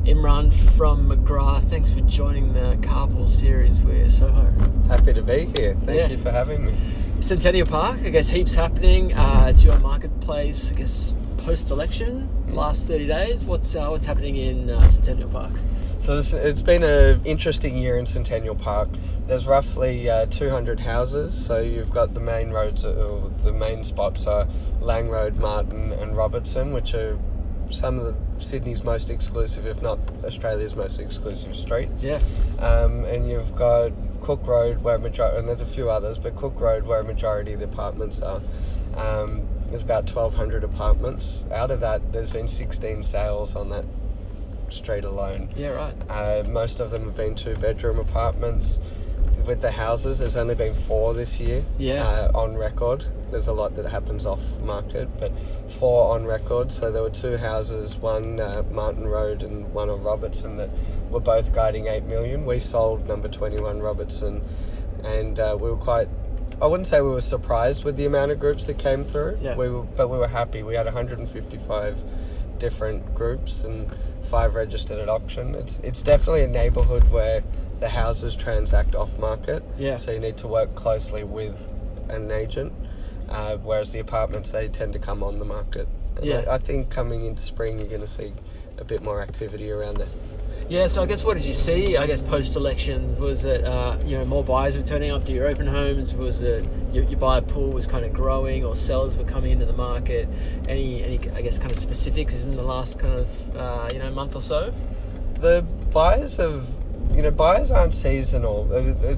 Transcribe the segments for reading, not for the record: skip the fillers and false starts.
Imran from McGrath. Thanks for joining the Carpool series. We're Soho. Happy to be here. Thank you for having me. Centennial Park, I guess heaps happening. It's your marketplace, I guess, post-election, last 30 days. What's happening in Centennial Park? So it's been an interesting year in Centennial Park. There's roughly 200 houses, so you've got the main roads, the main spots are Lang Road, Martin and Robertson, which are some of Sydney's most exclusive, if not Australia's most exclusive streets. Yeah. And you've got Cook Road, and there's a few others, but Cook Road, where a majority of the apartments are. There's about 1,200 apartments. Out of that, there's been 16 sales on that street alone. Yeah, right. Most of them have been 2-bedroom apartments. With the houses, there's only been 4 this year. Yeah. On record. There's a lot that happens off market, but 4 on record. So there were 2 houses, one Martin Road and one on Robertson, that were both guiding 8 million. We sold number 21 Robertson, and we were quite, I wouldn't say we were surprised with the amount of groups that came through. Yeah. But we were happy. We had 155 different groups and 5 registered at auction. It's definitely a neighbourhood where the houses transact off market. Yeah. So you need to work closely with an agent, whereas the apartments, they tend to come on the market. And Yeah. I think coming into spring, you're going to see a bit more activity around there. Yeah, so I guess what did you see, I guess, post-election? Was it, more buyers were turning up to your open homes? Was it your buyer pool was kind of growing, or sellers were coming into the market? Any I guess, kind of specifics in the last kind of, month or so? The buyers aren't seasonal. The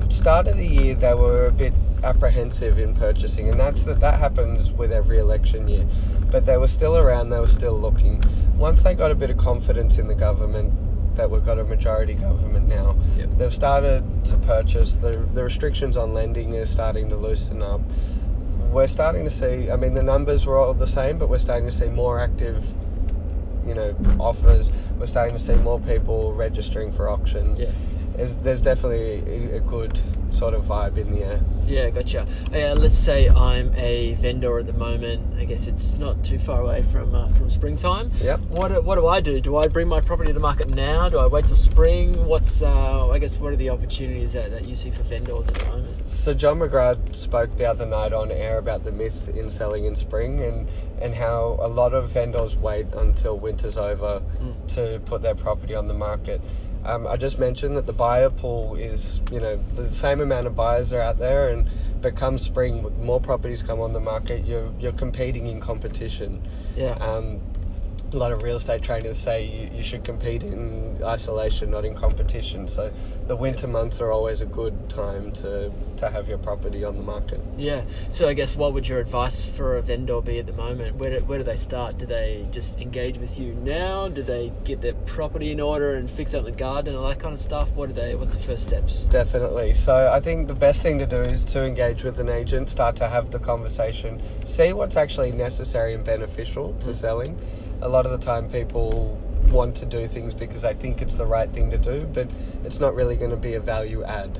start of the year, they were a bit apprehensive in purchasing, and that happens with every election year. But they were still around, they were still looking. Once they got a bit of confidence in the government, that we've got a majority government now, Yep. They've started to purchase. The restrictions on lending are starting to loosen up. We're starting to see, the numbers were all the same, but we're starting to see more active offers. We're starting to see more people registering for auctions. Yeah. There's definitely a good sort of vibe in the air. Yeah, gotcha. Let's say I'm a vendor at the moment. I guess it's not too far away from springtime. Yep. What do I do? Do I bring my property to market now? Do I wait till spring? What are the opportunities that you see for vendors at the moment? So John McGrath spoke the other night on air about the myth in selling in spring, and how a lot of vendors wait until winter's over to put their property on the market. I just mentioned that the buyer pool is, the same amount of buyers are out there, but come spring, with more properties come on the market, you're competing in competition. Yeah. A lot of real estate trainers say you should compete in isolation, not in competition. So the winter months are always a good time to have your property on the market. Yeah. So I guess what would your advice for a vendor be at the moment? Where do they start? Do they just engage with you now? Do they get their property in order and fix up the garden and all that kind of stuff? What's the first steps? Definitely. So I think the best thing to do is to engage with an agent, start to have the conversation, see what's actually necessary and beneficial to selling. A lot of the time people want to do things because they think it's the right thing to do, but it's not really going to be a value add.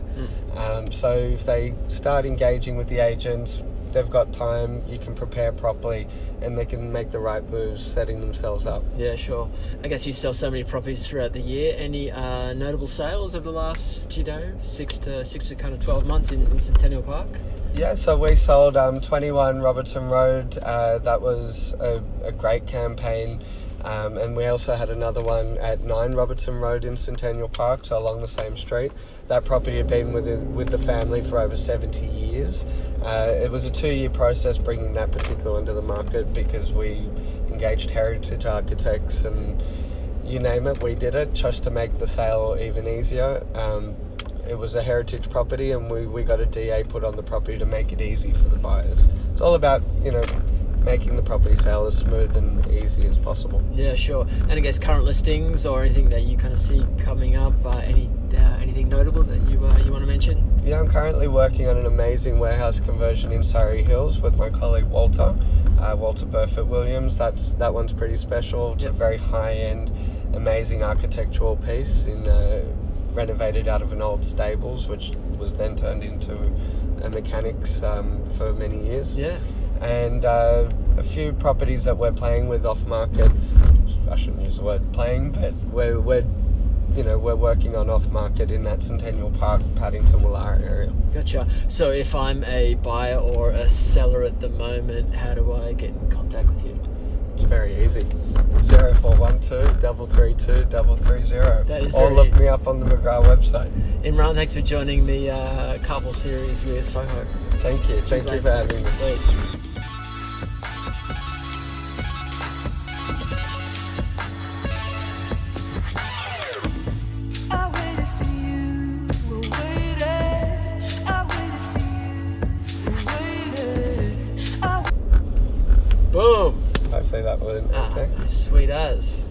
So if they start engaging with the agents, they've got time, you can prepare properly, and they can make the right moves, setting themselves up. Yeah, sure. I guess you sell so many properties throughout the year. Any notable sales over the last, 6 to kind of 12 months in Centennial Park? Yeah, so we sold 21 Robertson Road. That was a great campaign. And we also had another one at 9 Robertson Road in Centennial Park, so along the same street. That property had been with the family for over 70 years. It was a 2-year process bringing that particular one to the market, because we engaged heritage architects and you name it, we did it just to make the sale even easier. It was a heritage property, and we got a DA put on the property to make it easy for the buyers. It's all about, making the property sale as smooth and easy as possible. Yeah, sure. And I guess current listings or anything that you kind of see coming up, anything notable that you want to mention? Yeah, I'm currently working on an amazing warehouse conversion in Surrey Hills with my colleague Walter Burford Williams. That one's pretty special. It's a very high-end, amazing architectural piece renovated out of an old stables, which was then turned into a mechanics for many years. Yeah. And a few properties that we're playing with off market. I shouldn't use use the word playing, but we're working on off market in that Centennial Park, Paddington, Woollahra area. Gotcha. So if I'm a buyer or a seller at the moment, how do I get in contact with you? It's very easy. 0412 332 330. That is or very... look me up on the McGrath website. Imran, thanks for joining the Carpool series with Soho. Thank you. Thank you for having me. Sweet. Boom. Hopefully that went okay. Sweet as.